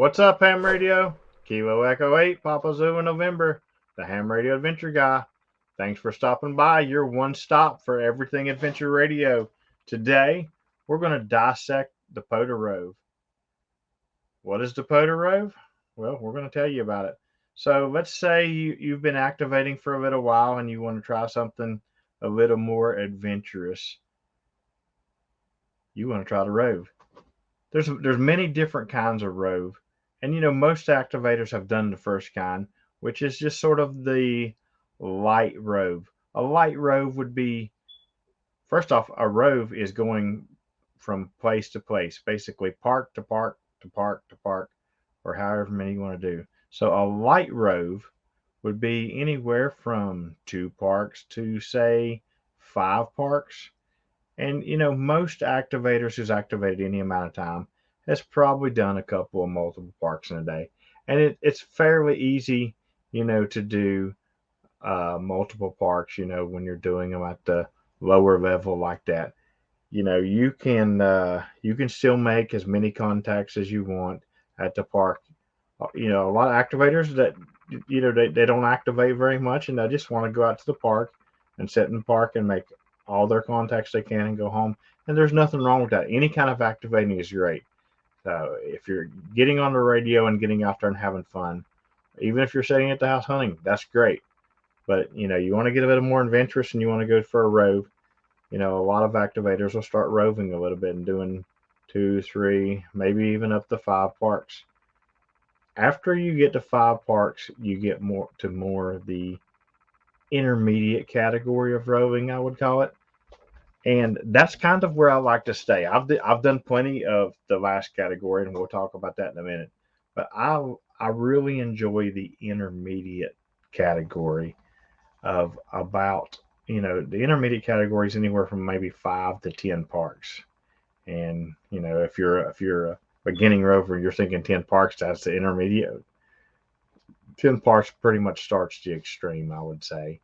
What's up, Ham Radio? Kilo Echo 8, Papa Zulu November, the Ham Radio Adventure Guy. Thanks for stopping by, your one stop for everything Adventure Radio. Today, we're going to dissect the Pota Rove. What is the Pota Rove? Well, we're going to tell you about it. So, let's say you've been activating for a little while and you want to try something a little more adventurous. You want to try the Rove. There's many different kinds of Rove. And most activators have done the first kind, which is just sort of the light Rove. A light Rove would be, first off, a Rove is going from place to place, basically park to park to park to park, or however many you want to do. So a light Rove would be anywhere from 2 parks to, say, 5 parks. And most activators who's activated any amount of time has probably done a couple of multiple parks in a day. And it's fairly easy, to do multiple parks, when you're doing them at the lower level like that. You can still make as many contacts as you want at the park. A lot of activators that they don't activate very much and they just want to go out to the park and sit in the park and make all their contacts they can and go home. And there's nothing wrong with that. Any kind of activating is great. So if you're getting on the radio and getting out there and having fun, even if you're sitting at the house hunting, that's great. But you want to get a bit more adventurous and you want to go for a rove. A lot of activators will start roving a little bit and doing 2, 3, maybe even up to 5 parks. After you get to 5 parks, you get more of the intermediate category of roving, I would call it. And that's kind of where I like to stay. I've done plenty of the last category, and we'll talk about that in a minute. But I really enjoy the intermediate category of about the intermediate category is anywhere from maybe 5 to 10 parks. And if you're a beginning rover, you're thinking 10 parks. That's the intermediate. 10 parks pretty much starts the extreme, I would say.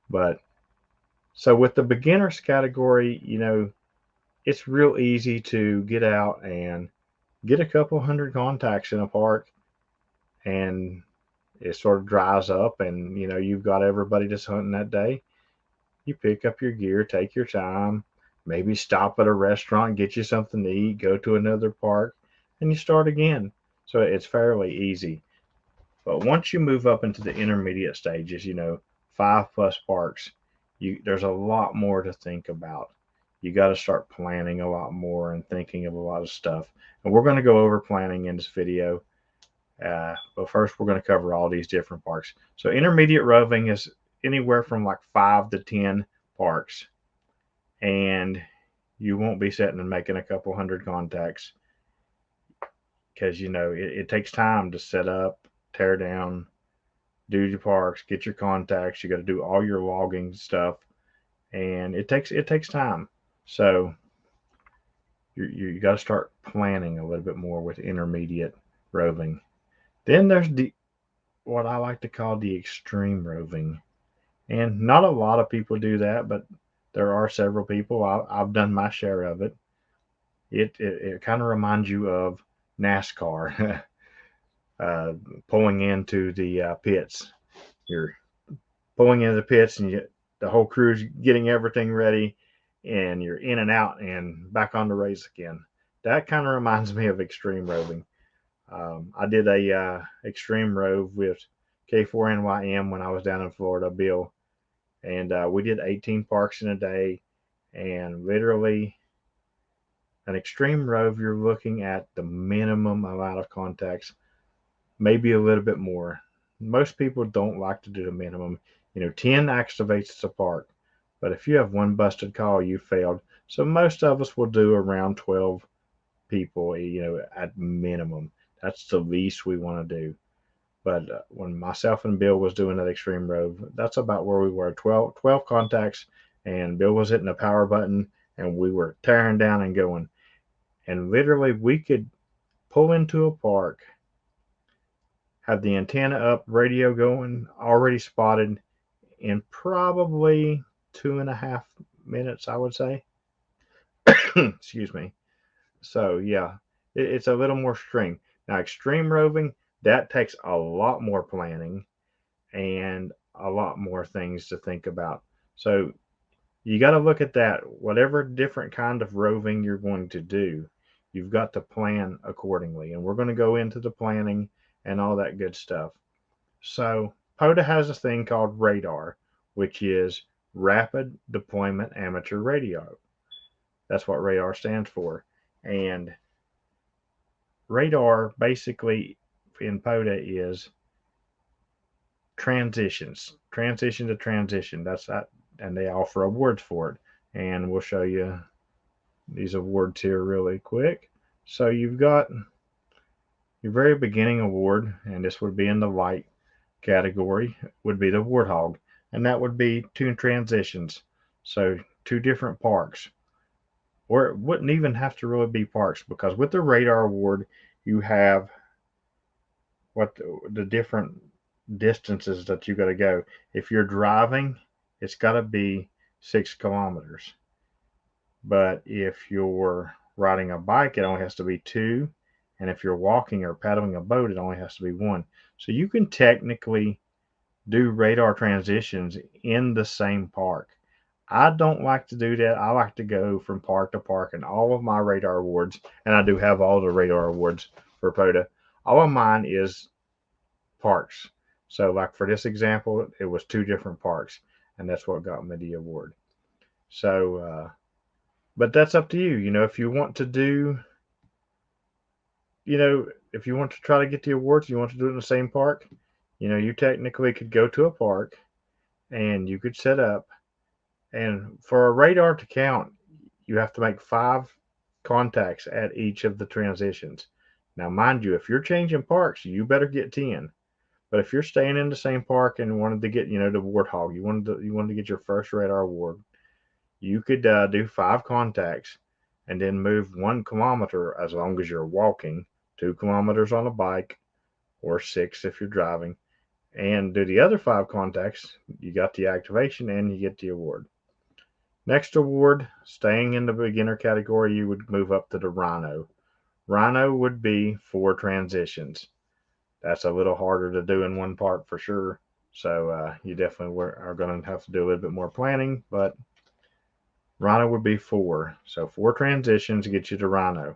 But so with the beginners category, it's real easy to get out and get a couple hundred contacts in a park, and it sort of dries up, and you've got everybody that's hunting that day. You pick up your gear, take your time, maybe stop at a restaurant, get you something to eat, go to another park, and you start again. So it's fairly easy. But once you move up into the intermediate stages, 5+ parks, there's a lot more to think about. You got to start planning a lot more and thinking of a lot of stuff. And we're going to go over planning in this video. But first, we're going to cover all these different parks. So intermediate roving is anywhere from like 5 to 10 parks. And you won't be sitting and making a couple hundred contacts because, it takes time to set up, tear down, do your parks, get your contacts. You got to do all your logging stuff, and it takes time. So you got to start planning a little bit more with intermediate roving. Then there's what I like to call the extreme roving, and not a lot of people do that, but there are several people. I've done my share of it. It kind of reminds you of NASCAR. Pulling into the pits. You're pulling into the pits, and the whole crew's getting everything ready, and you're in and out and back on the race again. That kind of reminds me of extreme roving. I did a extreme rove with K4NYM when I was down in Florida, Bill, and we did 18 parks in a day, and literally an extreme rove, you're looking at the minimum amount of contacts, maybe a little bit more. Most people don't like to do the minimum. 10 activates the park, but if you have one busted call, you failed. So most of us will do around 12 people, at minimum. That's the least we want to do. But when myself and Bill was doing that extreme rove, that's about where we were. 12 contacts, and Bill was hitting the power button, and we were tearing down and going. And literally, we could pull into a park, have the antenna up, radio going, already spotted in probably 2.5 minutes, I would say. Excuse me. So yeah, it's a little more extreme. Now, extreme roving, that takes a lot more planning and a lot more things to think about. So you got to look at that. Whatever different kind of roving you're going to do, you've got to plan accordingly. And we're going to go into the planning and all that good stuff. So POTA has a thing called radar, which is Rapid Deployment Amateur Radio. That's what radar stands for. And radar basically in POTA is transition to transition. That's that, and they offer awards for it. And we'll show you these awards here really quick. So you've got your very beginning award, and this would be in the light category, would be the Warthog, and that would be two transitions. So two different parks, or it wouldn't even have to really be parks, because with the radar award, you have what the different distances that you got to go. If you're driving, it's got to be 6 kilometers. But if you're riding a bike, it only has to be 2. And if you're walking or paddling a boat, it only has to be 1. So you can technically do radar transitions in the same park. I don't like to do that. I like to go from park to park, and all of my radar awards, and I do have all the radar awards for POTA, all of mine is parks. So like for this example, it was 2 different parks, and that's what got me the award. So, but that's up to you. If you want to do, if you want to try to get the awards, you want to do it in the same park, you technically could go to a park and you could set up, and for a radar to count, you have to make 5 contacts at each of the transitions. Now, mind you, if you're changing parks, you better get 10. But if you're staying in the same park and wanted to get, the Warthog, you wanted to get your first radar award, you could do 5 contacts and then move 1 kilometer as long as you're walking, 2 kilometers on a bike, or 6 if you're driving, and do the other 5 contacts. You got the activation and you get the award. Next award, staying in the beginner category, you would move up to the Rhino. Rhino would be 4 transitions. That's a little harder to do in one part for sure. So you definitely are going to have to do a little bit more planning, but Rhino would be 4. So 4 transitions get you to Rhino.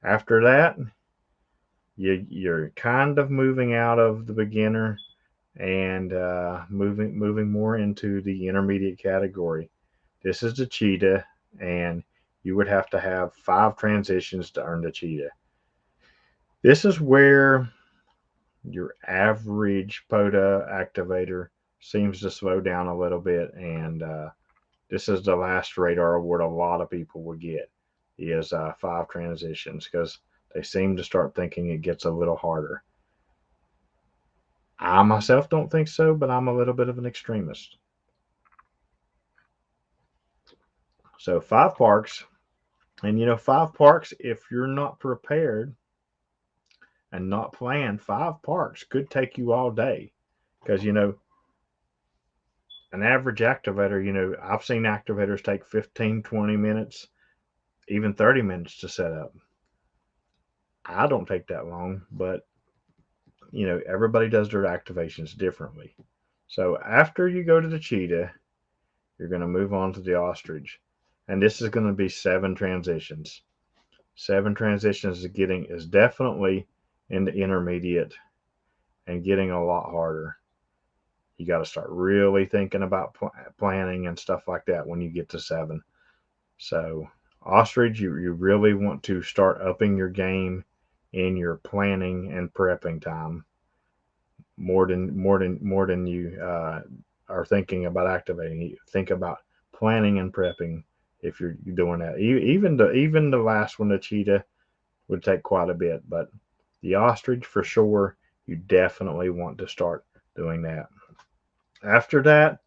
After that, you're kind of moving out of the beginner and moving more into the intermediate category. This is the Cheetah, and you would have to have 5 transitions to earn the Cheetah. This is where your average POTA activator seems to slow down a little bit, and this is the last radar award a lot of people will get, is 5 transitions, because they seem to start thinking it gets a little harder. I myself don't think so, but I'm a little bit of an extremist. So 5 parks, and 5 parks, if you're not prepared and not planned, 5 parks could take you all day, because an average activator, I've seen activators take 15, 20 minutes, even 30 minutes to set up. I don't take that long, but everybody does their activations differently. So after you go to the Cheetah, you're going to move on to the Ostrich, and this is going to be 7 transitions. 7 transitions is definitely in the intermediate and getting a lot harder. You got to start really thinking about planning and stuff like that when you get to 7. So Ostrich, you really want to start upping your game in your planning and prepping time more than you are thinking about activating. You think about planning and prepping if you're doing that. Even the last one, the Cheetah, would take quite a bit, but the Ostrich for sure, you definitely want to start doing that. After that,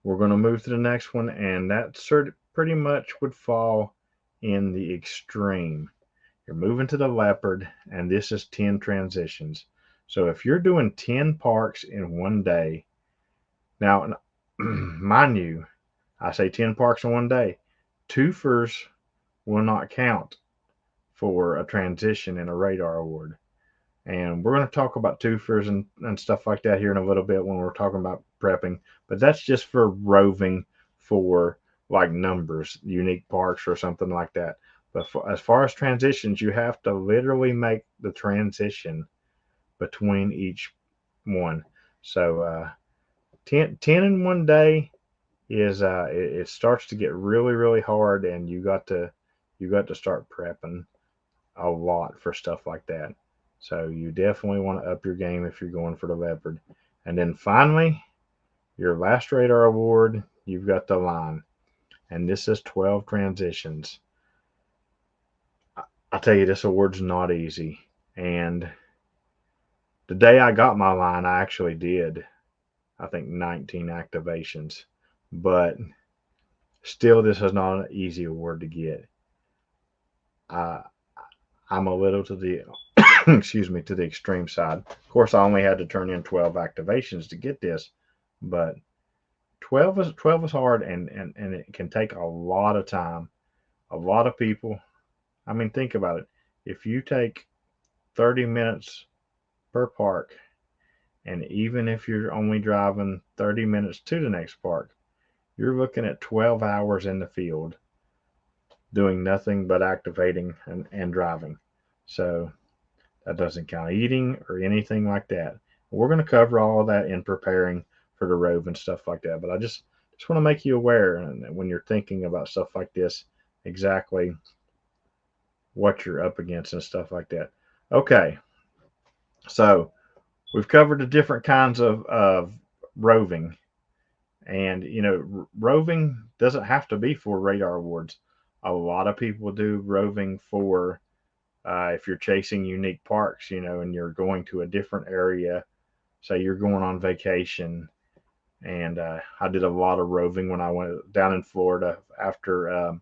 we're going to move to the next one, and that pretty much would fall in the extreme. You're moving to the Leopard, and this is 10 transitions. So if you're doing 10 parks in one day, now, mind you, I say 10 parks in one day, twofers will not count for a transition in a radar award. And we're going to talk about twofers and stuff like that here in a little bit when we're talking about prepping. But that's just for roving for like numbers, unique parks or something like that. But as far as transitions, you have to literally make the transition between each one. So 10 in one day is it starts to get really really hard, and you got to start prepping a lot for stuff like that. So you definitely want to up your game if you're going for the leopard. And then finally, your last radar award, you've got the line, and this is 12 transitions. I tell you, this award's not easy. And the day I got my line, I actually did, I think, 19 activations. But still, this is not an easy award to get. I, I'm a little to the excuse me, to the extreme side. Of course, I only had to turn in 12 activations to get this, but 12 is hard, and it can take a lot of time. A lot of people. I mean, think about it. If you take 30 minutes per park, and even if you're only driving 30 minutes to the next park, you're looking at 12 hours in the field doing nothing but activating and driving. So that doesn't count eating or anything like that. We're going to cover all of that in preparing for the Rove and stuff like that. But I just want to make you aware, and when you're thinking about stuff like this, exactly what you're up against and stuff like that. Okay, so we've covered the different kinds of roving, and roving doesn't have to be for radar awards. A lot of people do roving for if you're chasing unique parks, and you're going to a different area. Say you're going on vacation, and I did a lot of roving when I went down in Florida after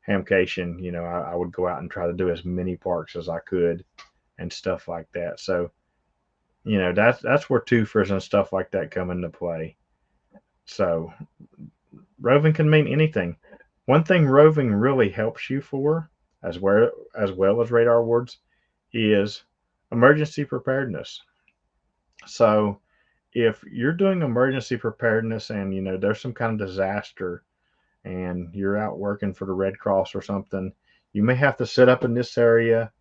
Hamcation. I would go out and try to do as many parks as I could and stuff like that. So that's where twofers and stuff like that come into play. So roving can mean anything. One thing roving really helps you for, as well as radar awards, is emergency preparedness. So if you're doing emergency preparedness and there's some kind of disaster and you're out working for the Red Cross or something, you may have to sit up in this area,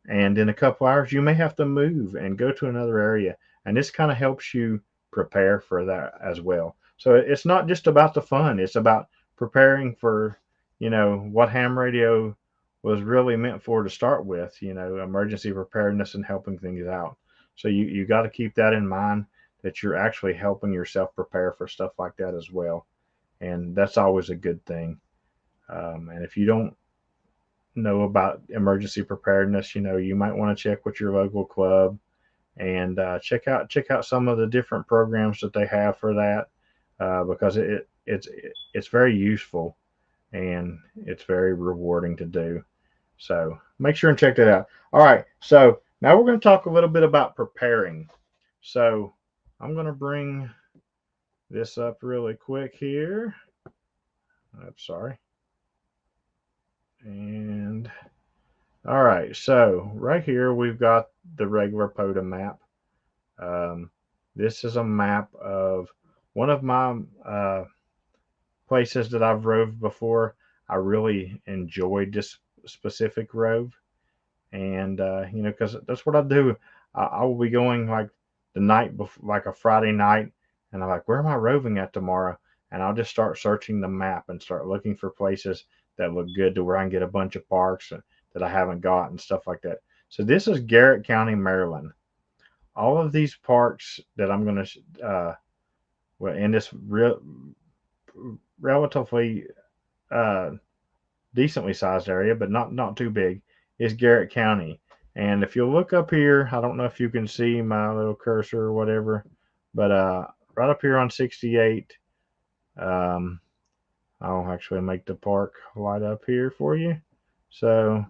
and in a couple hours you may have to move and go to another area, and this kind of helps you prepare for that as well. So it's not just about the fun, it's about preparing for what ham radio was really meant for to start with, emergency preparedness and helping things out. So you got to keep that in mind, that you're actually helping yourself prepare for stuff like that as well, and that's always a good thing. And if you don't know about emergency preparedness, you might want to check with your local club and check out some of the different programs that they have for that, because it's very useful and it's very rewarding to do. So make sure and check that out. All right, so now we're going to talk a little bit about preparing. So I'm going to bring this up really quick here. I'm sorry. And all right, so right here we've got the regular Pota map. This is a map of one of my places that I've roved before. I really enjoyed this specific rove, and because that's what I do. I will be going like the night before, like a Friday night, and I'm like, where am I roving at tomorrow? And I'll just start searching the map and start looking for places that look good to where I can get a bunch of parks that I haven't got and stuff like that. So this is Garrett County, Maryland. All of these parks that I'm going to, well, in this relatively uh, decently sized area, but not too big, is Garrett County. And if you look up here, I don't know if you can see my little cursor or whatever, but right up here on 68, um, I'll actually make the park light up here for you. So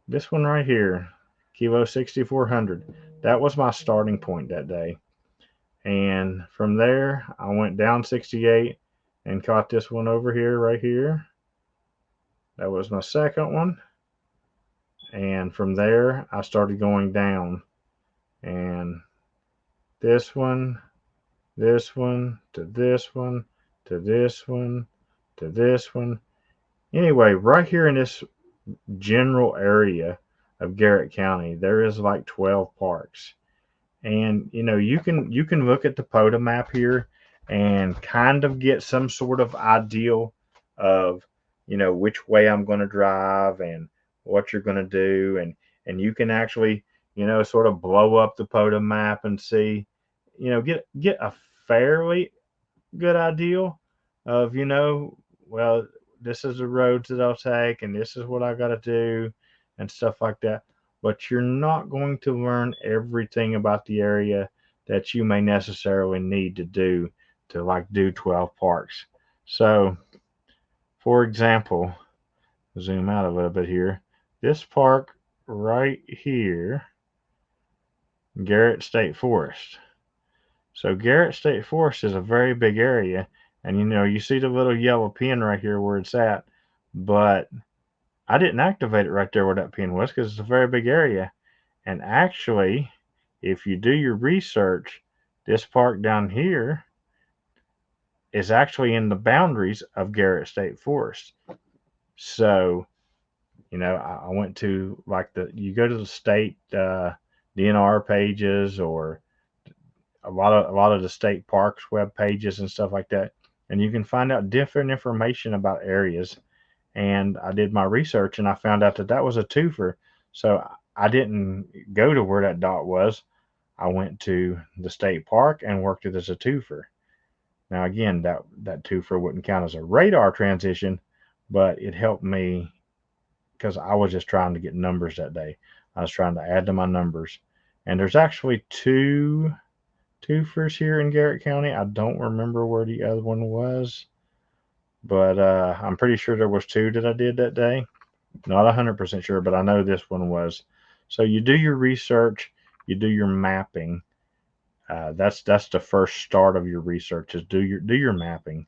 this one right here, Kilo 6400, that was my starting point that day. And from there, I went down 68 and caught this one over here, right here. That was my second one. And from there, I started going down. And this one, this one, to this one, to this one, to this one. Anyway, right here in this general area of Garrett County, there is like 12 parks. And you can look at the POTA map here and kind of get some sort of ideal of which way I'm going to drive and what you're going to do, and you can actually sort of blow up the POTA map and see, get a fairly good idea of, well, this is the roads that I'll take and this is what I got to do and stuff like that. But you're not going to learn everything about the area that you may necessarily need to do to like do 12 parks. So, for example, zoom out a little bit here. This park right here, Garrett State Forest. So Garrett State Forest is a very big area, and you see the little yellow pin right here where it's at, but I didn't activate it right there where that pin was because it's a very big area. And actually, if you do your research, this park down here is actually in the boundaries of Garrett State Forest. So, I went to like you go to the state DNR pages or a lot of the state parks web pages and stuff like that, and you can find out different information about areas. And I did my research and I found out that that was a twofer. So I didn't go to where that dot was. I went to the state park and worked it as a twofer. Now again, that twofer wouldn't count as a radar transition, but it helped me because I was just trying to get numbers that day. I was trying to add to my numbers. And there's actually two twofers here in Garrett County. I don't remember where the other one was, but I'm pretty sure there was two that I did that day. Not 100% sure, but I know this one was. So you do your research, you do your mapping. That's the first start of your research is do your mapping.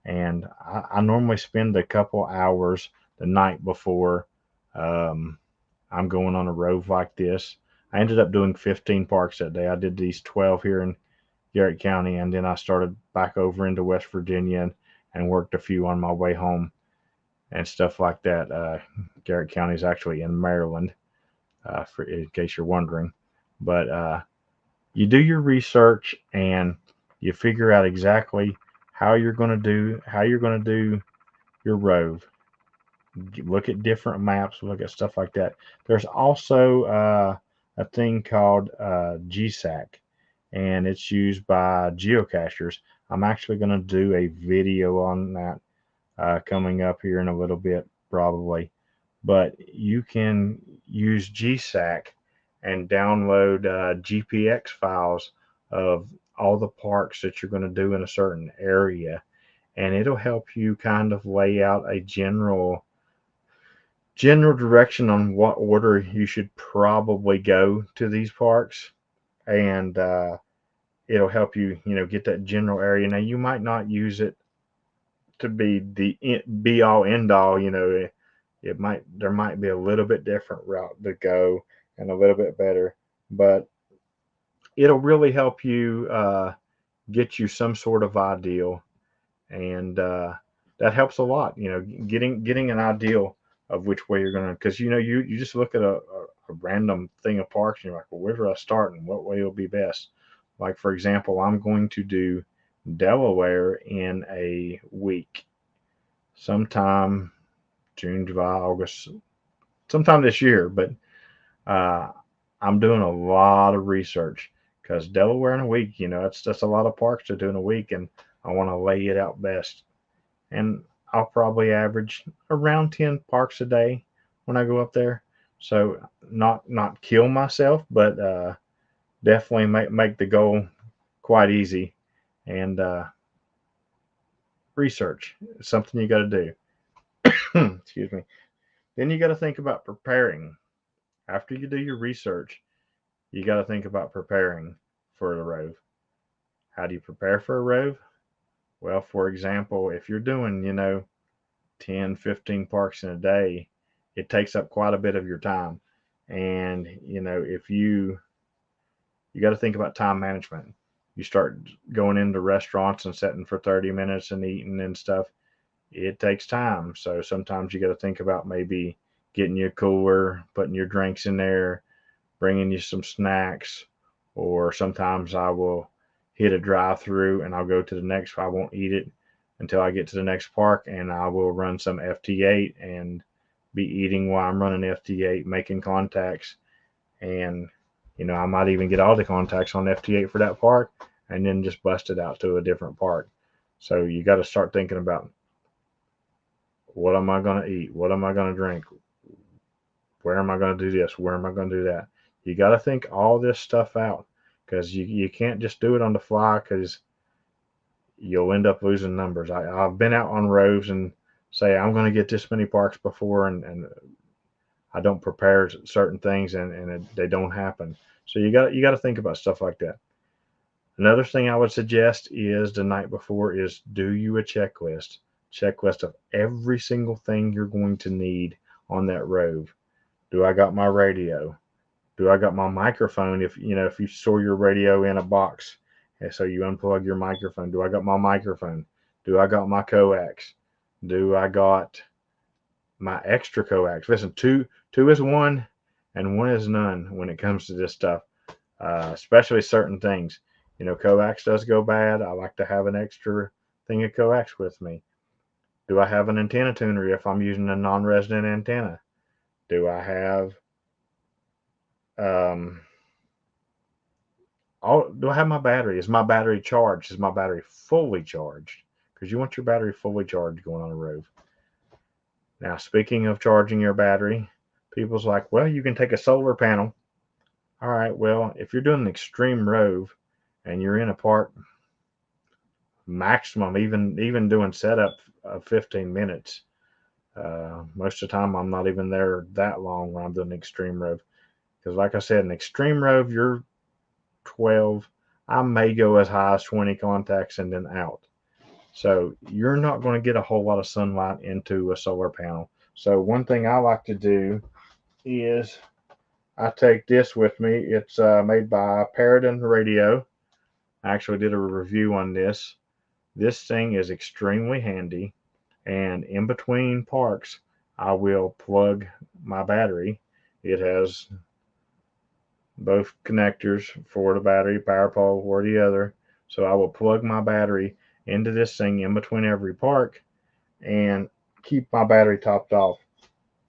And I normally spend a couple hours the night before um, I'm going on a rove like this. I ended up doing 15 parks that day. I did these 12 here in Garrett County, and then I started back over into West Virginia and worked a few on my way home and stuff like that. Garrett County is actually in Maryland, in case you're wondering. But you do your research and you figure out exactly how you're going to do your rove. You look at different maps, look at stuff like that. There's also a thing called GSAC, and it's used by geocachers. I'm actually going to do a video on that coming up here in a little bit, probably. But you can use GSAC and download GPX files of all the parks that you're going to do in a certain area, and it'll help you kind of lay out a general direction on what order you should probably go to these parks, and it'll help you, get that general area. Now you might not use it to be the be all end all. There might be a little bit different route to go and a little bit better, but it'll really help you get you some sort of ideal, and that helps a lot. Getting an ideal of which way you're gonna, because you just look at a random thing of parks and you're like, well, where do I start and what way will be best? Like for example, I'm going to do Delaware in a week, sometime June, July, August, sometime this year. But uh, I'm doing a lot of research because Delaware in a week, that's a lot of parks to do in a week, and I want to lay it out best. And I'll probably average around 10 parks a day when I go up there. So not kill myself, but definitely make the goal quite easy. And research is something you got to do. Excuse me. Then you got to think about preparing. After you do your research, you got to think about preparing for the rove. How do you prepare for a rove? Well, for example, if you're doing, 10, 15 parks in a day, it takes up quite a bit of your time. And if you got to think about time management. You start going into restaurants and sitting for 30 minutes and eating and stuff. It takes time. So sometimes you got to think about maybe getting you a cooler, putting your drinks in there, bringing you some snacks, or sometimes I will hit a drive-through and I'll go to the next. I won't eat it until I get to the next park, and I will run some FT8 and be eating while I'm running FT8, making contacts, and I might even get all the contacts on FT8 for that park, and then just bust it out to a different park. So you got to start thinking about, what am I going to eat? What am I going to drink? Where am I going to do this? Where am I going to do that? You got to think all this stuff out, because you can't just do it on the fly, because you'll end up losing numbers. I've been out on roves and say I'm going to get this many parks before, and I don't prepare certain things, and they don't happen. So you got to think about stuff like that. Another thing I would suggest is the night before is do you a checklist of every single thing you're going to need on that rove. Do I got my radio? Do I got my microphone? If you store your radio in a box, and so you unplug your microphone. Do I got my microphone? Do I got my coax? Do I got my extra coax? Listen, two is one, and one is none when it comes to this stuff, especially certain things. Coax does go bad. I like to have an extra thing of coax with me. Do I have an antenna tuner if I'm using a non-resident antenna? Do I have do I have my battery? Is my battery charged? Is my battery fully charged? Because you want your battery fully charged going on a rove. Now, speaking of charging your battery, people's like, well, you can take a solar panel. All right, well, if you're doing an extreme rove and you're in a park, maximum, even doing setup of 15 minutes, most of the time I'm not even there that long when I'm doing an extreme rove. Because like I said, an extreme rove, you're 12. I may go as high as 20 contacts and then out. So you're not going to get a whole lot of sunlight into a solar panel. So one thing I like to do is I take this with me. It's made by Paradigm Radio. I actually did a review on this. This thing is extremely handy, and in between parks, I will plug my battery. It has both connectors for the battery, power pole or the other. So I will plug my battery into this thing in between every park and keep my battery topped off.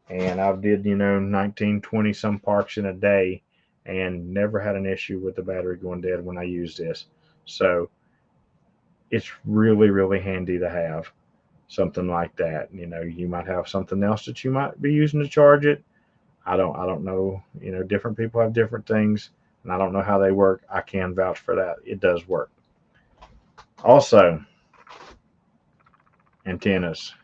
And I've did 19, 20 some parks in a day and never had an issue with the battery going dead when I use this. So it's really, really handy to have something like that. You might have something else that you might be using to charge it. I don't know. Different people have different things, and I don't know how they work. I can vouch for that. It does work. Also, antennas.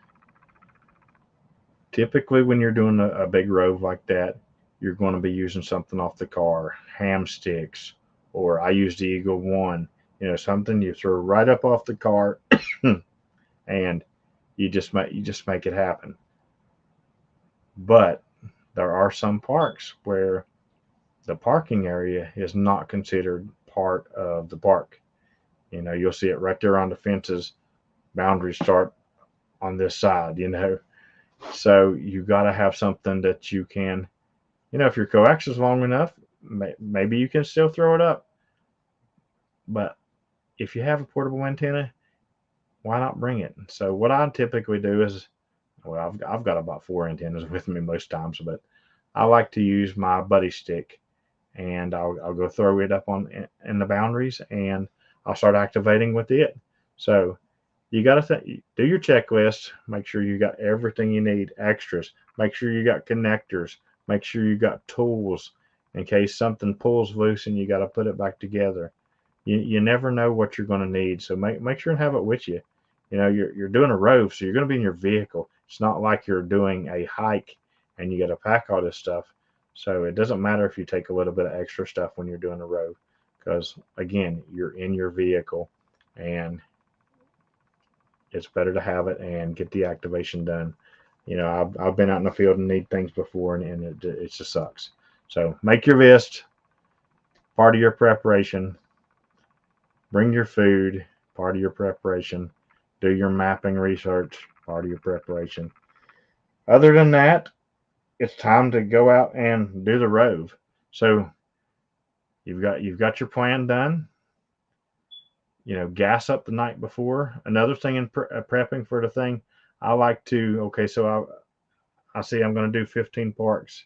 Typically, when you're doing a big rove like that, you're going to be using something off the car, ham sticks, or I use the Eagle One. Something you throw right up off the car, and you just make it happen. But there are some parks where the parking area is not considered part of the park. You'll see it right there on the fences. Boundaries start on this side. So you got to have something that you can, if your coax is long enough, maybe you can still throw it up. But if you have a portable antenna, why not bring it? So what I typically do is, well, I've got about 4 antennas with me most times, but I like to use my buddy stick, and I'll go throw it up in the boundaries, and I'll start activating with it. So you got to do your checklist. Make sure you got everything you need, extras. Make sure you got connectors. Make sure you got tools in case something pulls loose and you got to put it back together. You never know what you're going to need, so make sure and have it with you. You're doing a rove, so you're going to be in your vehicle. It's not like you're doing a hike and you got to pack all this stuff. So it doesn't matter if you take a little bit of extra stuff when you're doing a rove, because again, you're in your vehicle, and it's better to have it and get the activation done I've been out in the field and need things before, and it just sucks. So make your list, part of your preparation. Bring your food, part of your preparation. Do your mapping research, part of your preparation. Other than that, it's time to go out and do the rove. So you've got your plan done. Gas up the night before. Another thing in prepping for the thing, I like to. Okay, so I see I'm going to do 15 parks.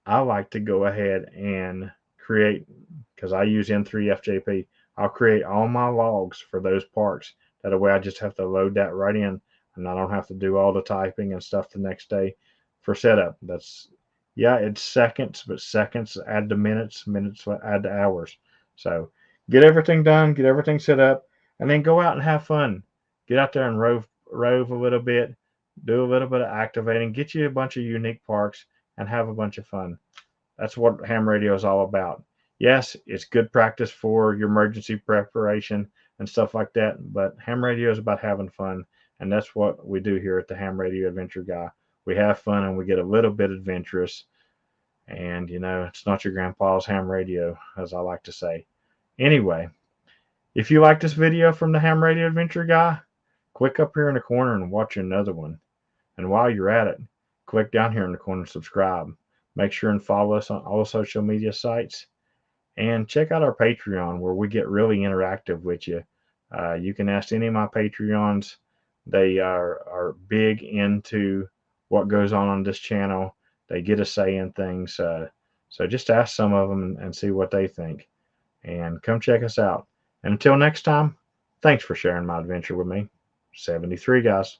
I like to go ahead and create, because I use N3FJP. I'll create all my logs for those parks. That way I just have to load that right in, and I don't have to do all the typing and stuff the next day for setup. Yeah, it's seconds, but seconds add to minutes, minutes add to hours. So get everything done, get everything set up, and then go out and have fun. Get out there and rove a little bit, do a little bit of activating, get you a bunch of unique parks, and have a bunch of fun. That's what ham radio is all about. Yes, it's good practice for your emergency preparation and stuff like that, but ham radio is about having fun, and that's what we do here at the Ham Radio Adventure Guy. We have fun and we get a little bit adventurous, and it's not your grandpa's ham radio, as I like to say. Anyway, if you like this video from the Ham Radio Adventure Guy, click up here in the corner and watch another one. And while you're at it, click down here in the corner and subscribe. Make sure and follow us on all social media sites. And check out our Patreon, where we get really interactive with you. You can ask any of my Patreons. They are big into what goes on this channel. They get a say in things. So just ask some of them and see what they think. And come check us out. And until next time, thanks for sharing my adventure with me. 73, guys.